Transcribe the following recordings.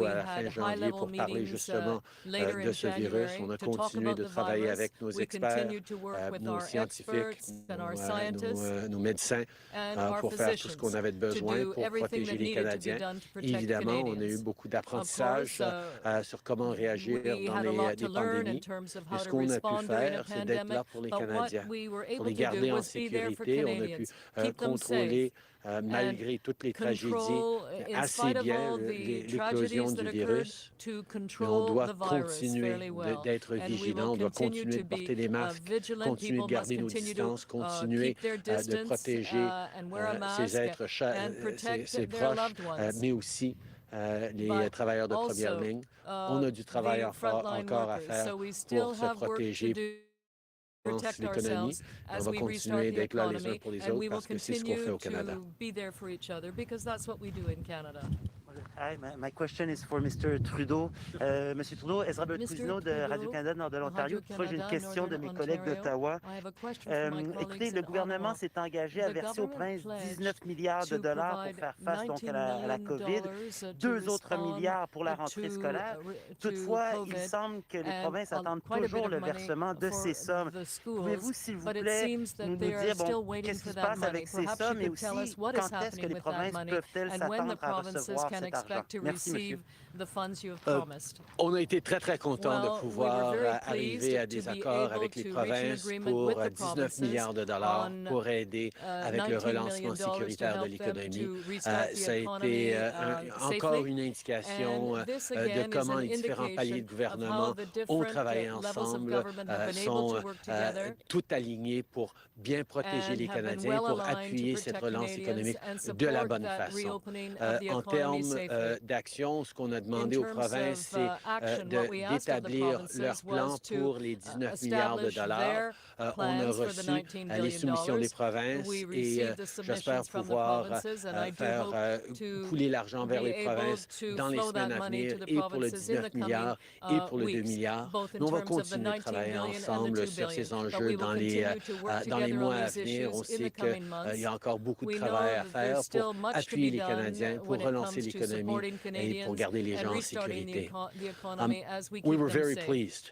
à la fin janvier pour parler justement de ce virus. On a continué de travailler avec nos experts, nos scientifiques, nos médecins pour faire tout ce qu'on avait de besoin pour protéger les Canadiens. Évidemment, on a eu beaucoup d'apprentissage sur comment réagir dans des pandémies. Mais ce qu'on a pu faire, c'est d'être là pour les Canadiens, pour les garder en sécurité. On a pu contrôler, malgré toutes les tragédies, assez bien l'éclosion du virus. Mais on doit continuer d'être vigilant, on doit continuer de porter des masques, continuer de garder nos distances, continuer de protéger ses êtres chers, ses proches, mais aussi les travailleurs de première ligne. On a du travail encore à faire pour se protéger. L'économie, on va continuer d'être là les uns pour les autres parce que c'est ce qu'on fait au Canada. Hi, my question is for Mr. Trudeau. Monsieur Trudeau, Ezra Cousineau de Radio-Canada Nord de l'Ontario. Toutefois, j'ai une question de mes collègues d'Ottawa. Écoutez, le gouvernement s'est engagé à verser aux provinces 19 milliards de dollars pour faire face donc à la COVID, 2 autres milliards pour la rentrée scolaire. Toutefois, il semble que les provinces attendent toujours le versement de ces sommes. Pouvez-vous, s'il vous plaît, nous dire qu'est-ce qui se passe avec ces sommes et aussi quand est-ce que les provinces peuvent-elles s'attendre à recevoir cet argent? Merci, monsieur. On a été très contents de pouvoir arriver à des accords avec les provinces pour 19 milliards de dollars pour aider avec le relancement sécuritaire de l'économie. Ça a été encore une indication de comment les différents paliers de gouvernement ont travaillé ensemble, sont tout alignés pour bien protéger les Canadiens, pour appuyer cette relance économique de la bonne façon. En termes d'action, ce qu'on a demandé aux provinces, c'est d'établir leur plan pour les 19 milliards de dollars. On a reçu les soumissions des provinces et j'espère pouvoir faire couler l'argent vers les provinces dans les semaines à venir et pour le 19 milliards et pour le 2 milliards. Mais on va continuer de travailler ensemble sur ces enjeux dans les mois à venir. On sait qu'il y a encore beaucoup de travail à faire pour appuyer les Canadiens, pour relancer l'économie et pour garder les gens en sécurité. We were very pleased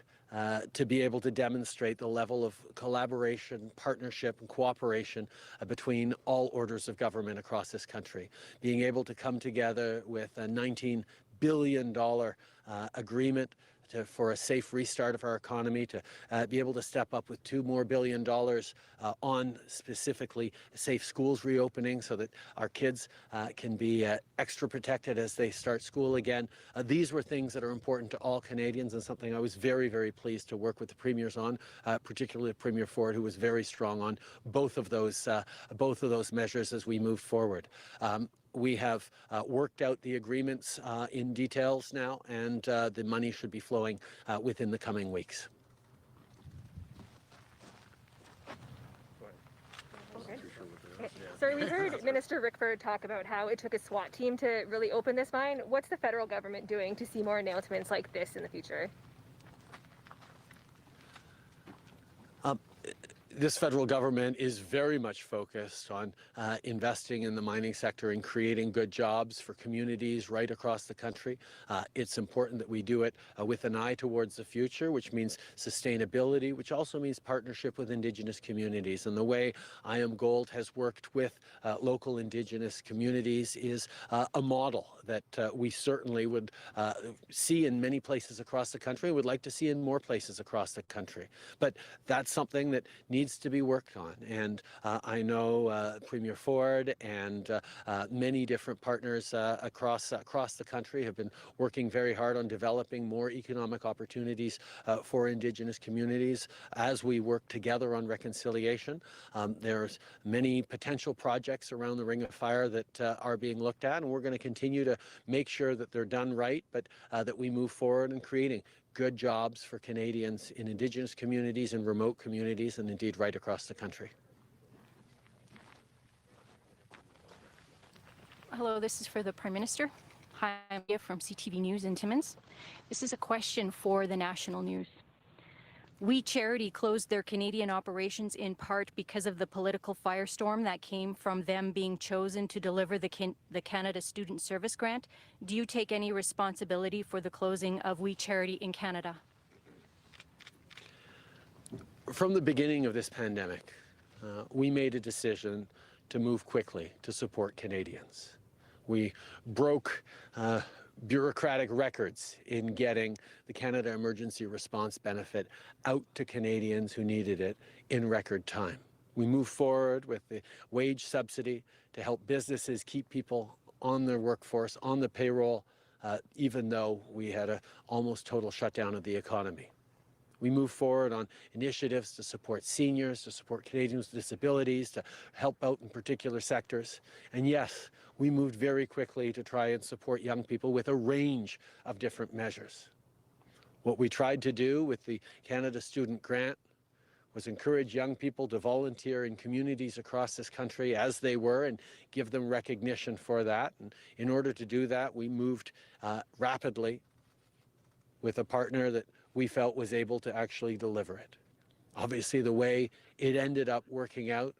to be able to demonstrate the level of collaboration, partnership, and cooperation between all orders of government across this country. Being able to come together with a $19 billion agreement for a safe restart of our economy, to be able to step up with $2 more billion on specifically safe schools reopening so that our kids can be extra protected as they start school again. These were things that are important to all Canadians and something I was very pleased to work with the premiers on, particularly Premier Ford, who was very strong on both of those measures as we moved forward. We have worked out the agreements in details now, and the money should be flowing within the coming weeks. So we heard Minister Rickford talk about how it took a SWAT team to really open this mine. What's the federal government doing to see more announcements like this in the future? This federal government is very much focused on investing in the mining sector and creating good jobs for communities right across the country. It's important that we do it with an eye towards the future, which means sustainability, which also means partnership with Indigenous communities. And the way IAM Gold has worked with local Indigenous communities is a model that we certainly would see in many places across the country, would like to see in more places across the country. But that's something that needs to be worked on. And I know Premier Ford and many different partners across the country have been working very hard on developing more economic opportunities for Indigenous communities as we work together on reconciliation. There's many potential projects around the Ring of Fire that are being looked at, and we're going to continue to make sure that they're done right, but that we move forward in creating good jobs for Canadians in Indigenous communities and remote communities, and indeed right across the country. Hello, this is for the Prime Minister. Hi, I'm Mia from CTV News in Timmins. This is a question for the national news. We Charity closed their Canadian operations in part because of the political firestorm that came from them being chosen to deliver the Canada Student Service Grant. Do you take any responsibility for the closing of We Charity in Canada? From the beginning of this pandemic, we made a decision to move quickly to support Canadians. We broke bureaucratic records in getting the Canada Emergency Response Benefit out to Canadians who needed it in record time. We moved forward with the wage subsidy to help businesses keep people on their workforce, on the payroll, even though we had an almost total shutdown of the economy. We moved forward on initiatives to support seniors, to support Canadians with disabilities, to help out in particular sectors. And yes, we moved very quickly to try and support young people with a range of different measures. What we tried to do with the Canada Student Grant was encourage young people to volunteer in communities across this country as they were and give them recognition for that. And in order to do that, we moved rapidly with a partner that we felt was able to actually deliver it. Obviously, the way it ended up working out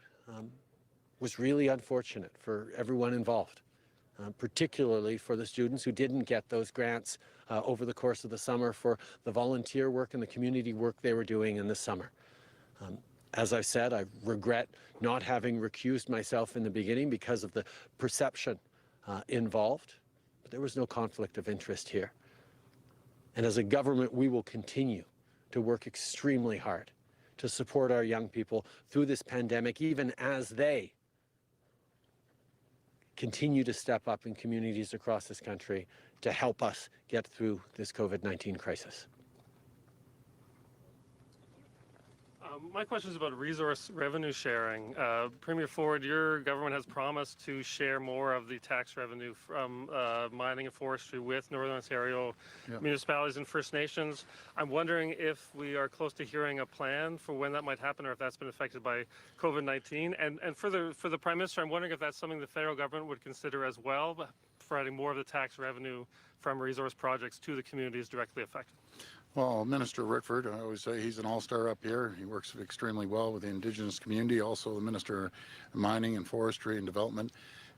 was really unfortunate for everyone involved, particularly for the students who didn't get those grants over the course of the summer for the volunteer work and the community work they were doing in the summer. As I said, I regret not having recused myself in the beginning because of the perception involved, but there was no conflict of interest here. And as a government, we will continue to work extremely hard to support our young people through this pandemic, even as they continue to step up in communities across this country to help us get through this COVID-19 crisis. My question is about resource revenue sharing. Premier Ford, your government has promised to share more of the tax revenue from mining and forestry with Northern Ontario municipalities and First Nations. I'm wondering if we are close to hearing a plan for when that might happen, or if that's been affected by COVID-19. And for the Prime Minister, I'm wondering if that's something the federal government would consider as well, providing more of the tax revenue from resource projects to the communities directly affected. Well, Minister Rickford, I always say he's an all-star up here. He works extremely well with the Indigenous community, also the Minister of Mining and Forestry and Development.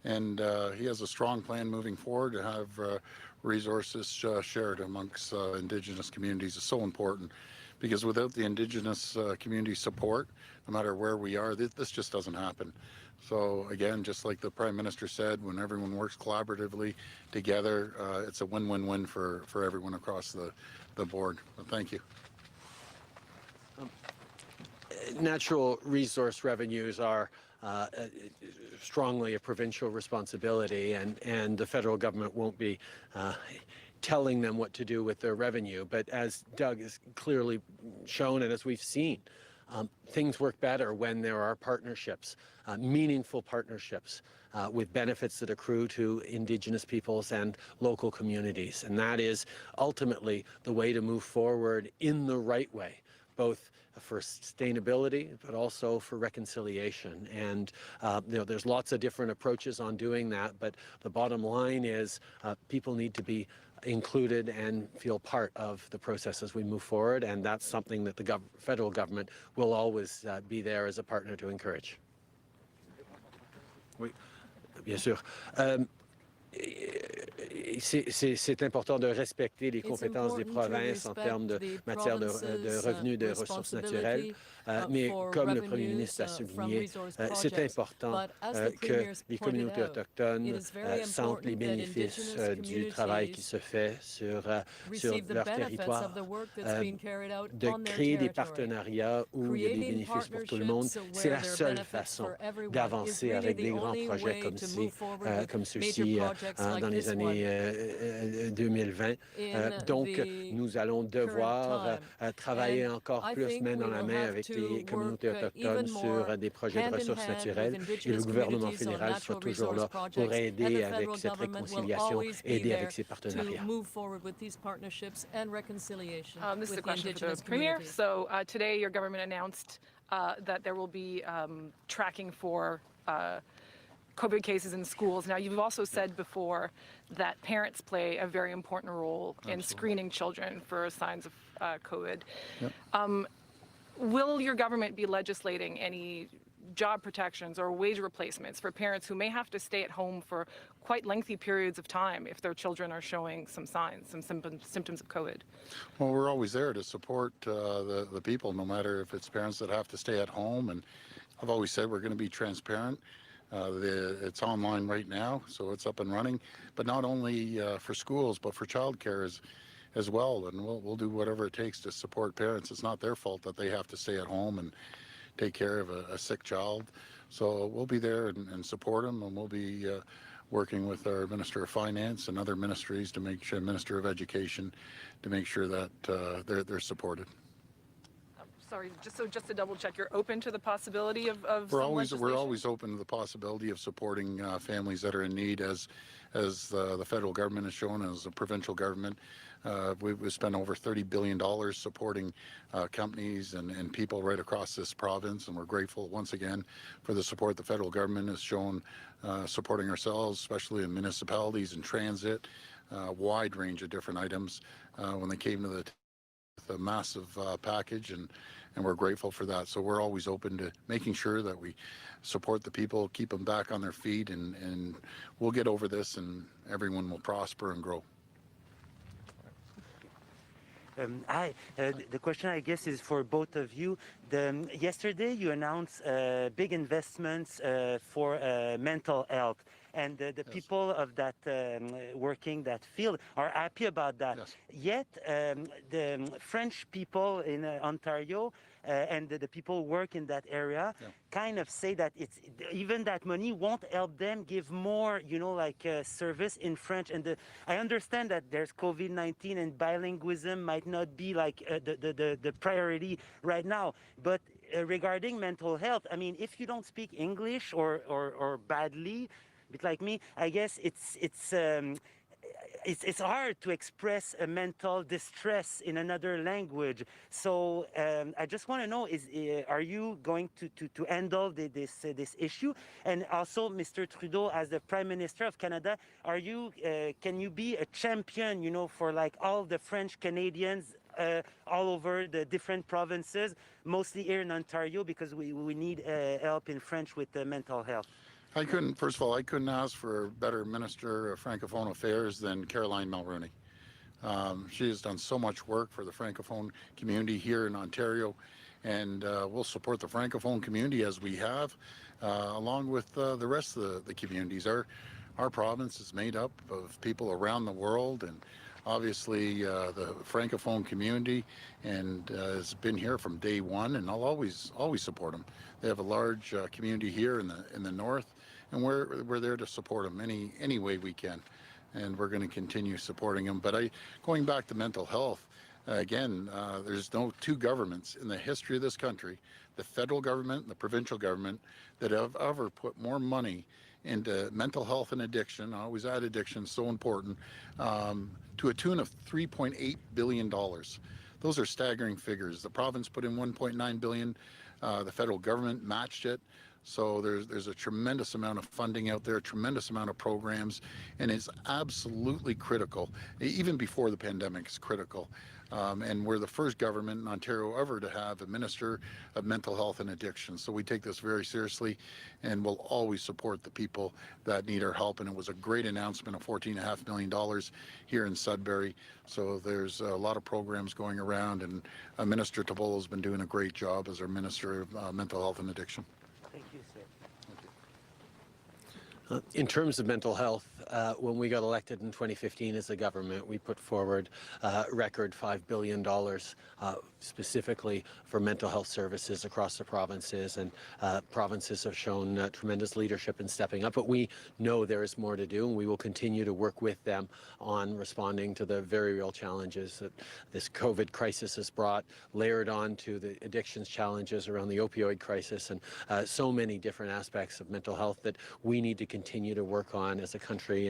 And he has a strong plan moving forward to have resources shared amongst Indigenous communities. Is so important, because without the Indigenous community support, no matter where we are, this just doesn't happen. So again, just like the Prime Minister said, when everyone works collaboratively together, it's a win-win-win for everyone across the board. But thank you. Natural resource revenues are strongly a provincial responsibility, and the federal government won't be telling them what to do with their revenue. But as Doug has clearly shown, and as we've seen, things work better when there are partnerships, meaningful partnerships with benefits that accrue to Indigenous peoples and local communities. And that is ultimately the way to move forward in the right way, both for sustainability, but also for reconciliation. And there's lots of different approaches on doing that, but the bottom line is people need to be included and feel part of the process as we move forward, and that's something that the federal government will always be there as a partner to encourage. Oui, bien sûr. C'est important de respecter les compétences des provinces en termes de matière de revenus de ressources naturelles, mais comme le Premier ministre l'a souligné, c'est important que les communautés autochtones sentent les bénéfices du travail qui se fait sur leur territoire, de créer des partenariats où il y a des bénéfices pour tout le monde. C'est la seule façon d'avancer avec des grands projets comme ceux-ci dans les années 2020. Donc, nous allons devoir travailler encore plus main dans la main avec les communautés autochtones sur des projets de ressources naturelles. Et le gouvernement fédéral sera toujours là pour aider avec cette réconciliation, aider avec ces partenariats. This is a question for the Premier. So today your government announced that there will be tracking for COVID cases in schools. Now, you've also said before that parents play a very important role in screening children for signs of COVID. Yep. Will your government be legislating any job protections or wage replacements for parents who may have to stay at home for quite lengthy periods of time if their children are showing some signs, some symptoms of COVID? Well, we're always there to support the people, no matter if it's parents that have to stay at home. And I've always said we're going to be transparent. It's online right now, so it's up and running. But not only for schools, but for childcare as well. And we'll do whatever it takes to support parents. It's not their fault that they have to stay at home and take care of a sick child. So we'll be there and support them, and we'll be working with our Minister of Finance and other ministries to make sure, Minister of Education, to make sure that they're supported. Sorry, just to double check, you're open to the possibility of We're always open to the possibility of supporting families that are in need, as the federal government has shown, as the provincial government. We've spent over $30 billion supporting companies and people right across this province, and we're grateful once again for the support the federal government has shown supporting ourselves, especially in municipalities and transit, a wide range of different items when they came to the massive package, and we're grateful for that. So we're always open to making sure that we support the people, keep them back on their feet, and we'll get over this, and everyone will prosper and grow. The question, I guess, is for both of you. Yesterday, you announced big investments for mental health, and the Yes. people of that working that field are happy about that. Yes. Yet, the French people in Ontario and the people who work in that area kind of say that even that money won't help them give more, service in French. And I understand that there's COVID-19 and bilingualism might not be like the priority right now, but regarding mental health, I mean, if you don't speak English or badly, a bit like me, I guess it's hard to express a mental distress in another language. So I just want to know: are you going to handle this issue? And also, Mr. Trudeau, as the Prime Minister of Canada, can you be a champion, for like all the French Canadians all over the different provinces, mostly here in Ontario, because we need help in French with mental health? First of all, I couldn't ask for a better Minister of Francophone Affairs than Caroline Mulroney. She has done so much work for the Francophone community here in Ontario, and we'll support the Francophone community as we have, along with the rest of the communities. Our province is made up of people around the world, and obviously the Francophone community and has been here from day one, and I'll always support them. They have a large community here in the north, and we're there to support them any way we can, and we're going to continue supporting them. But going back to mental health, again, there's no two governments in the history of this country, the federal government and the provincial government, that have ever put more money into mental health and addiction. I always add addiction, so important, to a tune of $3.8 billion. Those are staggering figures. The province put in $1.9 billion. The federal government matched it. So there's a tremendous amount of funding out there, a tremendous amount of programs, and it's absolutely critical. Even before the pandemic, it's critical. And we're the first government in Ontario ever to have a Minister of Mental Health and Addiction. So we take this very seriously, and we'll always support the people that need our help. And it was a great announcement of $14.5 million here in Sudbury. So there's a lot of programs going around, and Minister Tabolo has been doing a great job as our Minister of Mental Health and Addiction. Thank you, sir. In terms of mental health, when we got elected in 2015 as a government, we put forward record $5 billion specifically for mental health services across the provinces, and provinces have shown tremendous leadership in stepping up. But we know there is more to do, and we will continue to work with them on responding to the very real challenges that this COVID crisis has brought, layered on to the addictions challenges around the opioid crisis, and so many different aspects of mental health that we need to continue to work on as a country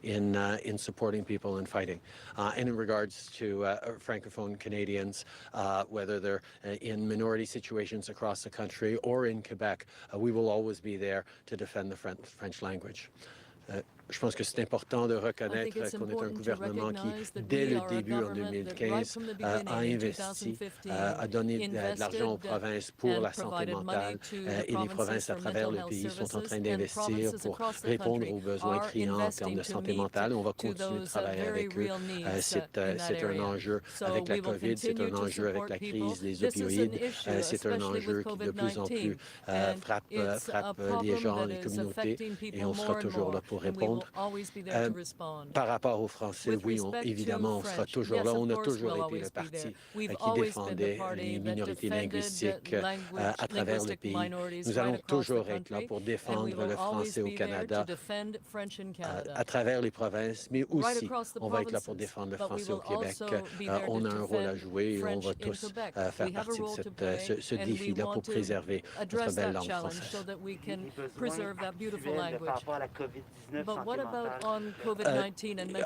in supporting people and fighting. And in regards to Francophone Canadians, whether they're in minority situations across the country or in Quebec, we will always be there to defend the French language. Je pense que c'est important de reconnaître qu'on est un gouvernement qui, dès le début en 2015, a investi, a donné de l'argent aux provinces pour la santé mentale et les provinces à travers le pays sont en train d'investir pour répondre aux besoins criants en termes de santé mentale. On va continuer de travailler avec eux. C'est un enjeu avec la COVID, c'est un enjeu avec la crise des opioïdes, c'est un enjeu qui de plus en plus frappe les gens, les communautés, et on sera toujours là pour répondre. Par rapport aux Français, oui, évidemment, on sera toujours là. On a toujours été le parti qui défendait les minorités linguistiques à travers le pays. Nous allons toujours être là pour défendre le français au Canada, à travers les provinces, mais aussi on va être là pour défendre le français au Québec. On a un rôle à jouer et on va tous faire partie de ce défi-là pour préserver notre belle langue française. Par rapport à la COVID-19,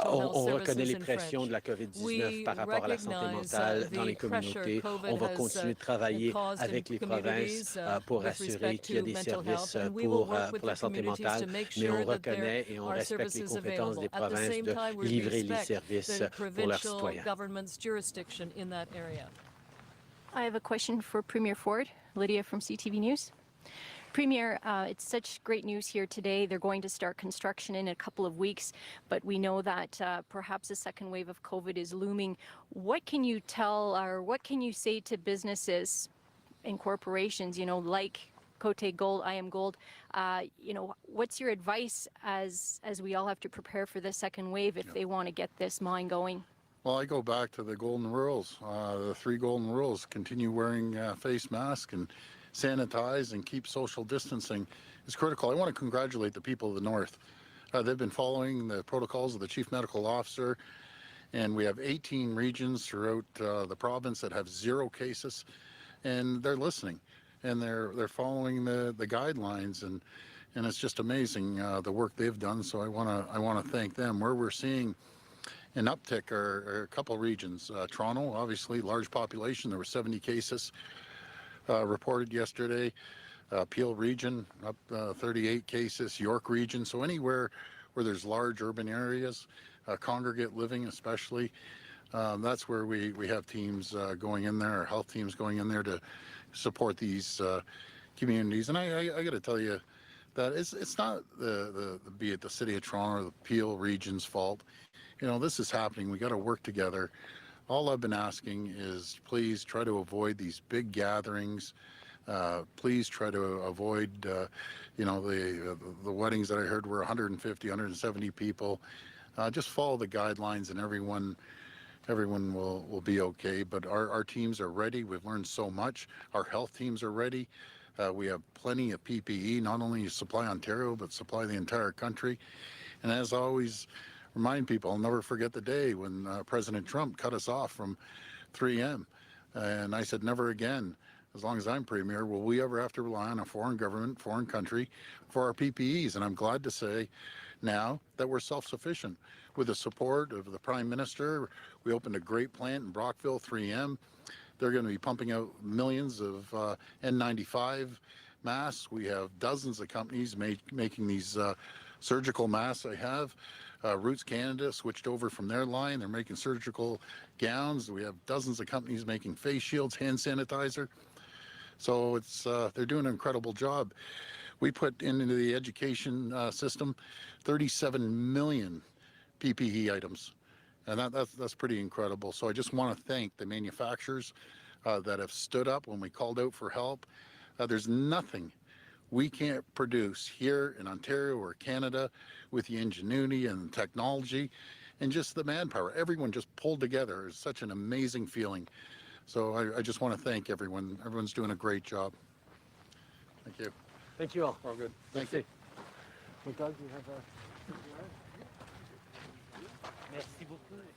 on reconnaît les pressions de la COVID-19 par rapport à la santé mentale dans les communautés. On va continuer de travailler avec les provinces pour assurer qu'il y a des services pour la santé mentale, mais on reconnaît et on respecte les compétences des provinces de livrer les services pour leurs citoyens. I have a question for Premier Ford. Lydia from CTV News. Premier, it's such great news here today. They're going to start construction in a couple of weeks, but we know that perhaps a second wave of COVID is looming. What can you tell, or what can you say to businesses and corporations, like Côté Gold, I Am Gold? What's your advice as we all have to prepare for the second wave if they want to get this mine going? Well, I go back to the golden rules, the 3 golden rules. Continue wearing face masks and sanitize and keep social distancing is critical. I want to congratulate the people of the North. They've been following the protocols of the Chief Medical Officer, and we have 18 regions throughout the province that have 0 cases, and they're listening, and they're following the guidelines, and it's just amazing the work they've done. So I want to thank them. Where we're seeing an uptick are a couple regions. Toronto, obviously, large population. There were 70 cases reported yesterday. Peel region, up 38 cases. York region. So anywhere where there's large urban areas, congregate living especially, that's where we have teams going in there, our health teams going in there to support these communities. And I got to tell you that it's not be it the City of Toronto or the Peel region's fault. This is happening. We got to work together. All I've been asking is please try to avoid these big gatherings. Please try to avoid, the weddings that I heard were 150, 170 people. Just follow the guidelines and everyone will be okay. But our teams are ready. We've learned so much. Our health teams are ready. We have plenty of PPE, not only supply Ontario, but supply the entire country. And as always, remind people, I'll never forget the day when President Trump cut us off from 3M. And I said, never again, as long as I'm Premier, will we ever have to rely on a foreign government, foreign country for our PPEs. And I'm glad to say now that we're self-sufficient. With the support of the Prime Minister, we opened a great plant in Brockville, 3M. They're going to be pumping out millions of N95 masks. We have dozens of companies making these surgical masks. I have. Roots Canada switched over from their line. They're making surgical gowns. We have dozens of companies making face shields, hand sanitizer. So they're doing an incredible job. We put into the education system 37 million PPE items, and that's pretty incredible. So I just want to thank the manufacturers that have stood up when we called out for help. There's nothing we can't produce here in Ontario or Canada with the ingenuity and technology and just the manpower. Everyone just pulled together. It's such an amazing feeling. So I just want to thank everyone. Everyone's doing a great job. Thank you. Thank you all. All good. Thank you. Doug, you have Merci beaucoup.